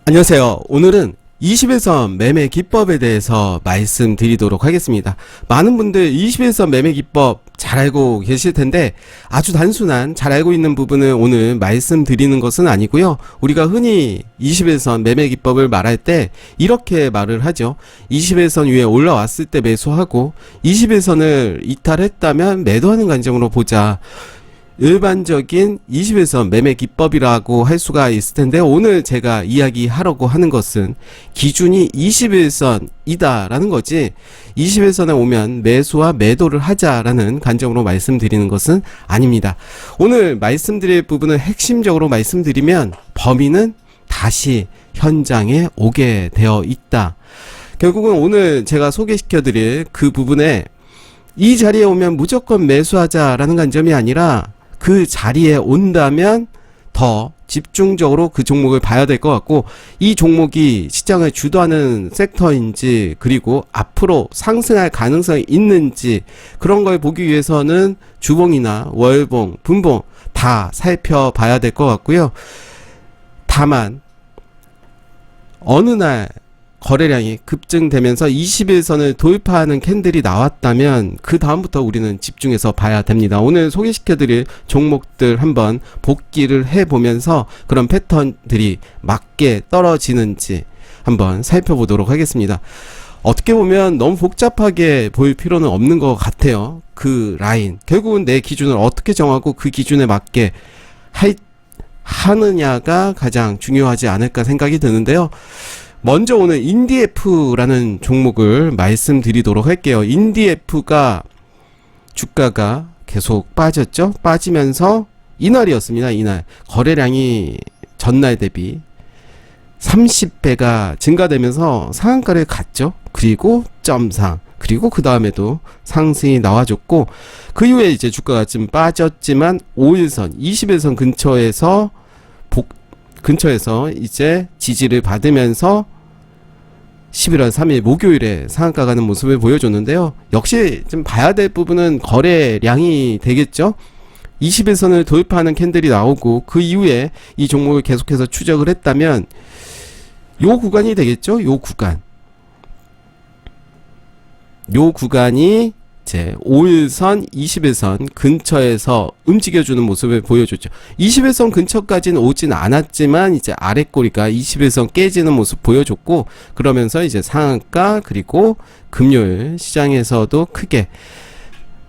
안녕하세요. 오늘은 20일선 매매 기법에 대해서 말씀드리도록 하겠습니다. 많은 분들 20일선 매매 기법 잘 알고 계실 텐데 아주 단순한 잘 알고 있는 부분을 오늘 말씀드리는 것은 아니고요. 우리가 흔히 20일선 매매 기법을 말할 때 이렇게 말을 하죠. 20일선 위에 올라왔을 때 매수하고 20일선을 이탈했다면 매도하는 관점으로 보자. 일반적인 20일선 매매 기법이라고 할 수가 있을 텐데, 오늘 제가 이야기하려고 하는 것은 기준이 21선이다 라는 거지, 21선에 오면 매수와 매도를 하자라는 관점으로 말씀드리는 것은 아닙니다. 오늘 말씀드릴 부분을 핵심적으로 말씀드리면 범인은 다시 현장에 오게 되어 있다. 결국은 오늘 제가 소개시켜 드릴 그 부분에 이 자리에 오면 무조건 매수하자라는 관점이 아니라 그 자리에 온다면 더 집중적으로 그 종목을 봐야 될 것 같고, 이 종목이 시장을 주도하는 섹터인지, 그리고 앞으로 상승할 가능성이 있는지, 그런 걸 보기 위해서는 주봉이나 월봉, 분봉 다 살펴봐야 될 것 같고요. 다만 어느 날 거래량이 급증되면서 21선을 돌파하는 캔들이 나왔다면 그 다음부터 우리는 집중해서 봐야 됩니다. 오늘 소개시켜드릴 종목들 한번 복기를 해보면서 그런 패턴들이 맞게 떨어지는지 한번 살펴보도록 하겠습니다. 어떻게 보면 너무 복잡하게 보일 필요는 없는 것 같아요. 그 라인, 결국은 내 기준을 어떻게 정하고 그 기준에 맞게 하느냐가 가장 중요하지 않을까 생각이 드는데요. 먼저 오늘 인디에프라는 종목을 말씀드리도록 할게요. 인디에프가 주가가 계속 빠졌죠. 빠지면서 이날이었습니다. 이날 거래량이 전날 대비 30배가 증가되면서 상한가를 갔죠. 그리고 점상, 그리고 그 다음에도 상승이 나와줬고, 그 이후에 이제 주가가 좀 빠졌지만 5일선 20일선 근처에서 이제 지지를 받으면서 11월 3일 목요일에 상한가 가는 모습을 보여줬는데요. 역시 좀 봐야 될 부분은 거래량이 되겠죠. 20일선을 돌파하는 캔들이 나오고 그 이후에 이 종목을 계속해서 추적을 했다면 요 구간이 되겠죠. 요 구간이 이제 5일선, 20일선 근처에서 움직여주는 모습을 보여줬죠. 20일선 근처까지는 오진 않았지만 이제 아랫꼬리가 20일선 깨지는 모습 보여줬고, 그러면서 이제 상한가, 그리고 금요일 시장에서도 크게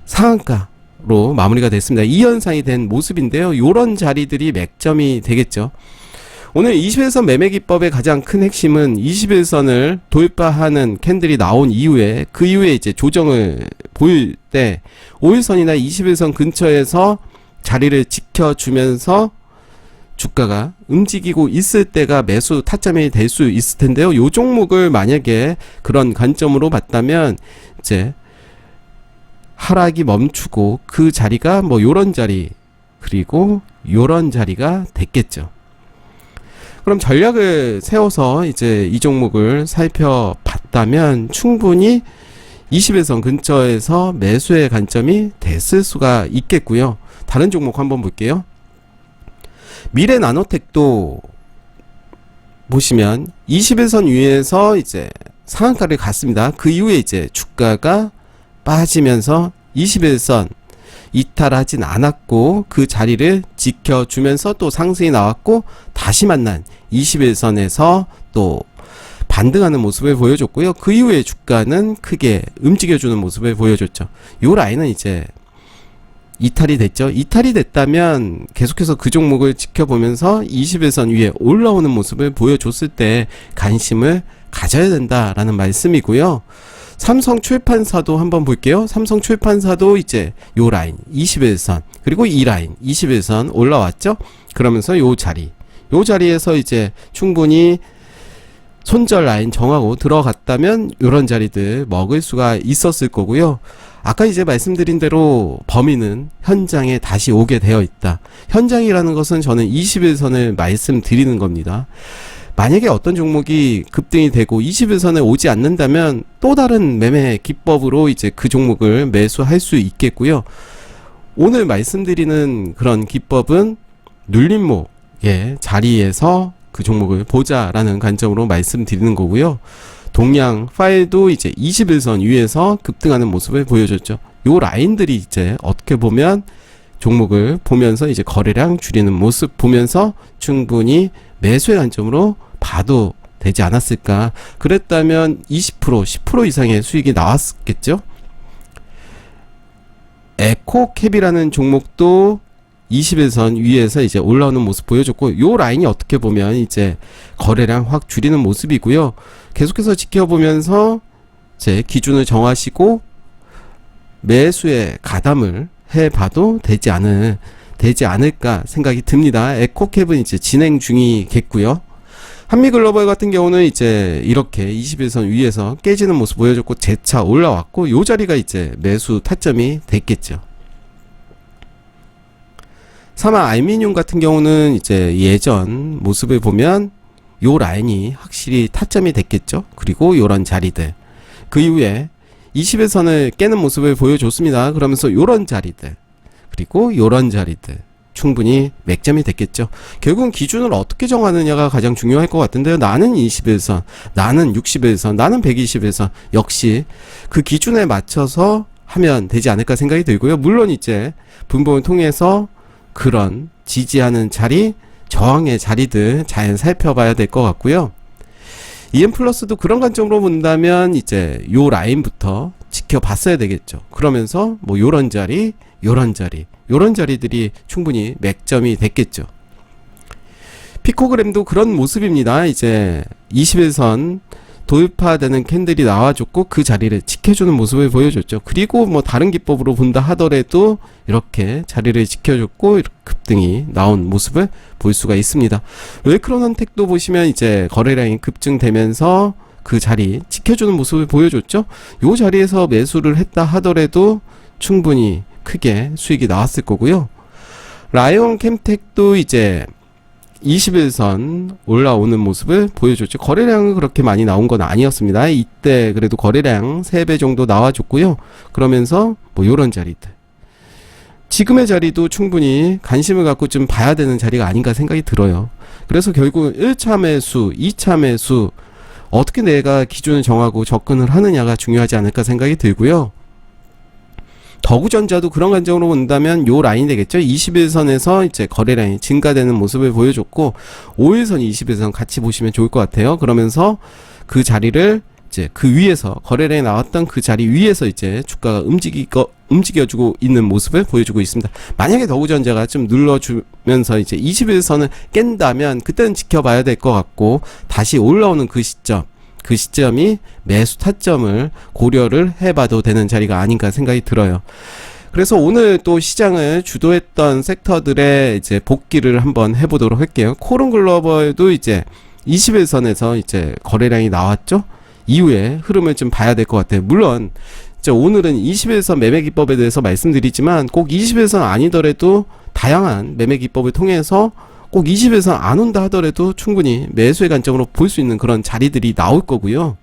상한가로 마무리가 됐습니다. 이 현상이 된 모습인데요. 요런 자리들이 맥점이 되겠죠. 오늘 20일선 매매 기법의 가장 큰 핵심은 21선을 돌파하는 캔들이 나온 이후에, 그 이후에 이제 조정을 보일 때 5일선이나 21선 근처에서 자리를 지켜주면서 주가가 움직이고 있을 때가 매수 타점이 될 수 있을 텐데요. 요 종목을 만약에 그런 관점으로 봤다면 이제 하락이 멈추고 그 자리가 뭐 요런 자리, 그리고 요런 자리가 됐겠죠. 그럼 전략을 세워서 이제 이 종목을 살펴봤다면 충분히 20일선 근처에서 매수의 관점이 됐을 수가 있겠고요. 다른 종목 한번 볼게요. 미래나노텍도 보시면 21선 위에서 이제 상한가를 갔습니다. 그 이후에 이제 주가가 빠지면서 21선 이탈하진 않았고 그 자리를 지켜주면서 또 상승이 나왔고, 다시 만난 21선에서 또 반등하는 모습을 보여줬고요. 그 이후에 주가는 크게 움직여주는 모습을 보여줬죠. 요 라인은 이제 이탈이 됐죠. 이탈이 됐다면 계속해서 그 종목을 지켜보면서 21선 위에 올라오는 모습을 보여줬을 때 관심을 가져야 된다라는 말씀이고요. 삼성출판사도 한번 볼게요. 삼성출판사도 이제 요 라인 21선, 그리고 이 라인 21선 올라왔죠. 그러면서 요 자리에서 이제 충분히 손절 라인 정하고 들어갔다면 요런 자리들 먹을 수가 있었을 거고요. 아까 이제 말씀드린 대로 범인은 현장에 다시 오게 되어 있다. 현장이라는 것은 저는 21선을 말씀드리는 겁니다. 만약에 어떤 종목이 급등이 되고 21선에 오지 않는다면 또 다른 매매 기법으로 이제 그 종목을 매수할 수 있겠고요. 오늘 말씀드리는 그런 기법은 눌림목의 자리에서 그 종목을 보자라는 관점으로 말씀드리는 거고요. 동양 파일도 이제 21선 위에서 급등하는 모습을 보여줬죠. 요 라인들이 이제 어떻게 보면 종목을 보면서 이제 거래량 줄이는 모습 보면서 충분히 매수의 관점으로 봐도 되지 않았을까. 그랬다면 20% 10% 이상의 수익이 나왔겠죠. 에코캡이라는 종목도 21선 위에서 이제 올라오는 모습 보여줬고, 요 라인이 어떻게 보면 이제 거래량 확 줄이는 모습이고요. 계속해서 지켜보면서 제 기준을 정하시고 매수에 가담을 해봐도 되지 않을까 생각이 듭니다. 에코캡은 이제 진행 중이겠고요. 한미글로벌 같은 경우는 이제 이렇게 21선 위에서 깨지는 모습 보여줬고 재차 올라왔고, 요 자리가 이제 매수 타점이 됐겠죠. 사마 알미늄 같은 경우는 이제 예전 모습을 보면 요 라인이 확실히 타점이 됐겠죠. 그리고 요런 자리들, 그 이후에 21선을 깨는 모습을 보여줬습니다. 그러면서 요런 자리들, 그리고 요런 자리들 충분히 맥점이 됐겠죠. 결국은 기준을 어떻게 정하느냐가 가장 중요할 것 같은데요. 나는 21선, 나는 61선, 나는 121선, 역시 그 기준에 맞춰서 하면 되지 않을까 생각이 들고요. 물론 이제 분봉을 통해서 그런 지지하는 자리, 저항의 자리들 잘 살펴봐야 될 것 같고요. EM 플러스도 그런 관점으로 본다면 이제 요 라인부터 지켜봤어야 되겠죠. 그러면서 뭐 요런 자리, 요런 자리들이 충분히 맥점이 됐겠죠. 피코그램도 그런 모습입니다. 이제 21선 돌파되는 캔들이 나와줬고 그 자리를 지켜주는 모습을 보여줬죠. 그리고 뭐 다른 기법으로 본다 하더라도 이렇게 자리를 지켜줬고 급등이 나온 모습을 볼 수가 있습니다. 웰크론한텍도 보시면 이제 거래량이 급증되면서 그 자리 지켜주는 모습을 보여줬죠. 요 자리에서 매수를 했다 하더라도 충분히 크게 수익이 나왔을 거고요. 라이온 캠텍도 이제 21선 올라오는 모습을 보여줬죠. 거래량은 그렇게 많이 나온 건 아니었습니다. 이때 그래도 거래량 3배 정도 나와줬고요. 그러면서 뭐 요런 자리들, 지금의 자리도 충분히 관심을 갖고 좀 봐야 되는 자리가 아닌가 생각이 들어요. 그래서 결국 1차 매수, 2차 매수 어떻게 내가 기준을 정하고 접근을 하느냐가 중요하지 않을까 생각이 들고요. 더구전자도 그런 관점으로 본다면 요 라인이 되겠죠. 21선에서 이제 거래량이 증가되는 모습을 보여줬고 5일선, 21선 같이 보시면 좋을 것 같아요. 그러면서 그 자리를 이제 그 위에서 거래량이 나왔던 그 자리 위에서 이제 주가가 움직여주고 있는 모습을 보여주고 있습니다. 만약에 더구전자가 좀 눌러주면서 이제 21선을 깬다면 그때는 지켜봐야 될 것 같고, 다시 올라오는 그 시점이 매수 타점을 고려를 해봐도 되는 자리가 아닌가 생각이 들어요. 그래서 오늘 또 시장을 주도했던 섹터들의 이제 복귀를 한번 해보도록 할게요. 코론 글로벌도 이제 21선에서 이제 거래량이 나왔죠. 이후에 흐름을 좀 봐야 될 것 같아요. 물론 이제 오늘은 21선 매매 기법에 대해서 말씀드리지만 꼭 21선 아니더라도 다양한 매매 기법을 통해서 꼭 20에서 안 온다 하더라도 충분히 매수의 관점으로 볼 수 있는 그런 자리들이 나올 거고요.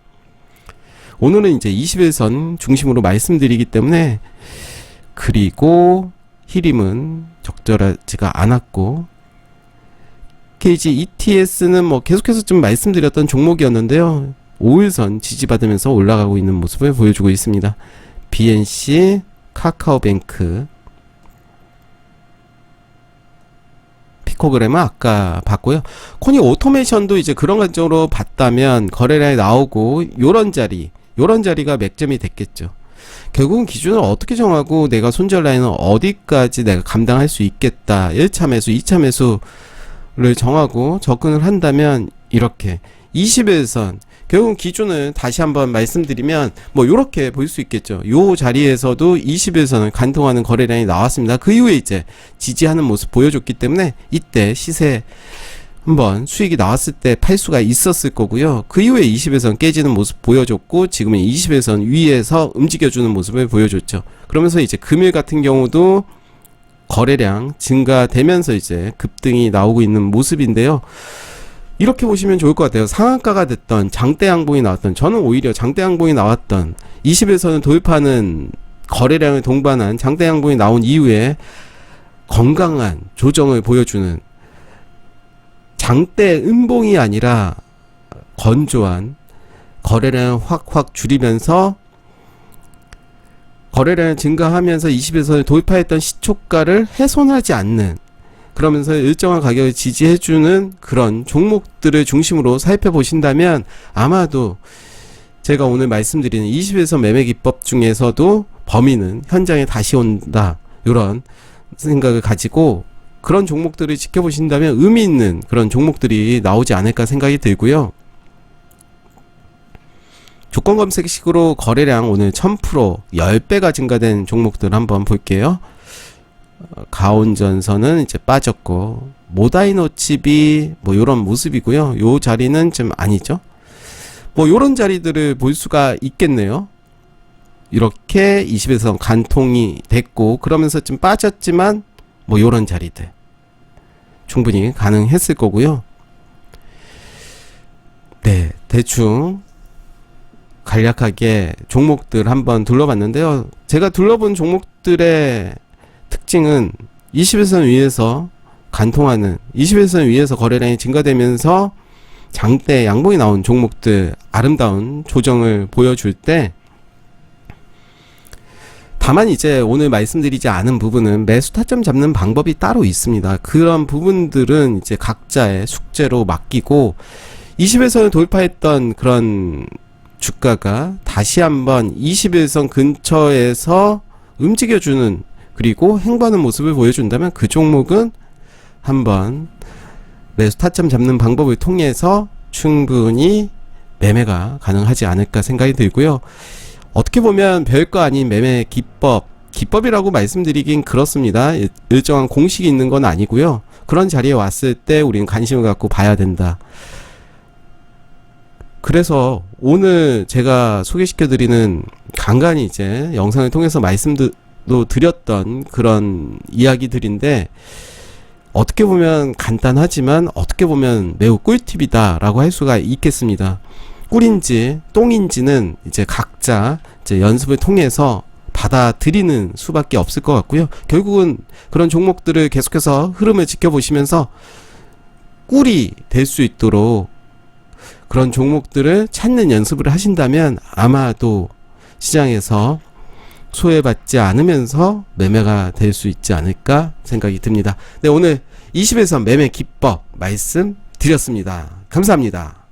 오늘은 이제 21선 중심으로 말씀드리기 때문에, 그리고 히림은 적절하지가 않았고, KG ETS는 뭐 계속해서 좀 말씀드렸던 종목이었는데요. 5일선 지지받으면서 올라가고 있는 모습을 보여주고 있습니다. BNC, 카카오뱅크, 피코그램은 아까 봤고요. 코니 오토메이션도 이제 그런 관점으로 봤다면 거래량이 나오고 요런 자리가 맥점이 됐겠죠. 결국은 기준을 어떻게 정하고 내가 손절 라인은 어디까지 내가 감당할 수 있겠다, 1차 매수, 2차 매수를 정하고 접근을 한다면 이렇게 21선, 결국은 기준을 다시 한번 말씀드리면 뭐 요렇게 볼 수 있겠죠. 요 자리에서도 21선을 관통하는 거래량이 나왔습니다. 그 이후에 이제 지지하는 모습 보여줬기 때문에 이때 시세 한번 수익이 나왔을 때 팔 수가 있었을 거고요. 그 이후에 21선 깨지는 모습 보여줬고, 지금은 21선 위에서 움직여주는 모습을 보여줬죠. 그러면서 이제 금일 같은 경우도 거래량 증가되면서 이제 급등이 나오고 있는 모습인데요. 이렇게 보시면 좋을 것 같아요. 상한가가 됐던, 장대 양봉이 나왔던, 저는 오히려 장대 양봉이 나왔던 20일선을 돌파하는 거래량을 동반한 장대 양봉이 나온 이후에 건강한 조정을 보여주는 장대 음봉이 아니라 건조한 거래량을 확확 줄이면서 거래량을 증가하면서 20일선을 돌파했던 시초가를 훼손하지 않는, 그러면서 일정한 가격을 지지해주는 그런 종목들을 중심으로 살펴 보신다면 아마도 제가 오늘 말씀드리는 20일선 매매 기법 중에서도 범위는 현장에 다시 온다, 이런 생각을 가지고 그런 종목들을 지켜보신다면 의미 있는 그런 종목들이 나오지 않을까 생각이 들고요. 조건 검색식으로 거래량 오늘 1000% 10배가 증가된 종목들 한번 볼게요. 가온전선은 이제 빠졌고, 모다이노칩이 뭐 요런 모습이고요. 요 자리는 좀 아니죠. 뭐 요런 자리들을 볼 수가 있겠네요. 이렇게 20에서 간통이 됐고, 그러면서 좀 빠졌지만 뭐 요런 자리들 충분히 가능했을 거고요. 네, 대충 간략하게 종목들 한번 둘러봤는데요. 제가 둘러본 종목들의 특징은 21선 위에서 간통하는, 21선 위에서 거래량이 증가되면서 장대 양봉이 나온 종목들, 아름다운 조정을 보여줄 때, 다만 이제 오늘 말씀드리지 않은 부분은 매수 타점 잡는 방법이 따로 있습니다. 그런 부분들은 이제 각자의 숙제로 맡기고, 20일선을 돌파했던 그런 주가가 다시 한번 21선 근처에서 움직여주는, 그리고 행보하는 모습을 보여준다면 그 종목은 한번 매수 타점 잡는 방법을 통해서 충분히 매매가 가능하지 않을까 생각이 들고요. 어떻게 보면 별거 아닌 매매 기법이라고 말씀드리긴 그렇습니다. 일정한 공식이 있는 건 아니고요. 그런 자리에 왔을 때 우리는 관심을 갖고 봐야 된다. 그래서 오늘 제가 소개시켜드리는, 간간히 이제 영상을 통해서 말씀도 드렸던 그런 이야기들인데, 어떻게 보면 간단하지만 어떻게 보면 매우 꿀팁이다 라고 할 수가 있겠습니다. 꿀인지 똥인지는 이제 각자 이제 연습을 통해서 받아들이는 수밖에 없을 것 같고요. 결국은 그런 종목들을 계속해서 흐름을 지켜보시면서 꿀이 될 수 있도록 그런 종목들을 찾는 연습을 하신다면 아마도 시장에서 소외받지 않으면서 매매가 될 수 있지 않을까 생각이 듭니다. 네, 오늘 20일선 매매 기법 말씀드렸습니다. 감사합니다.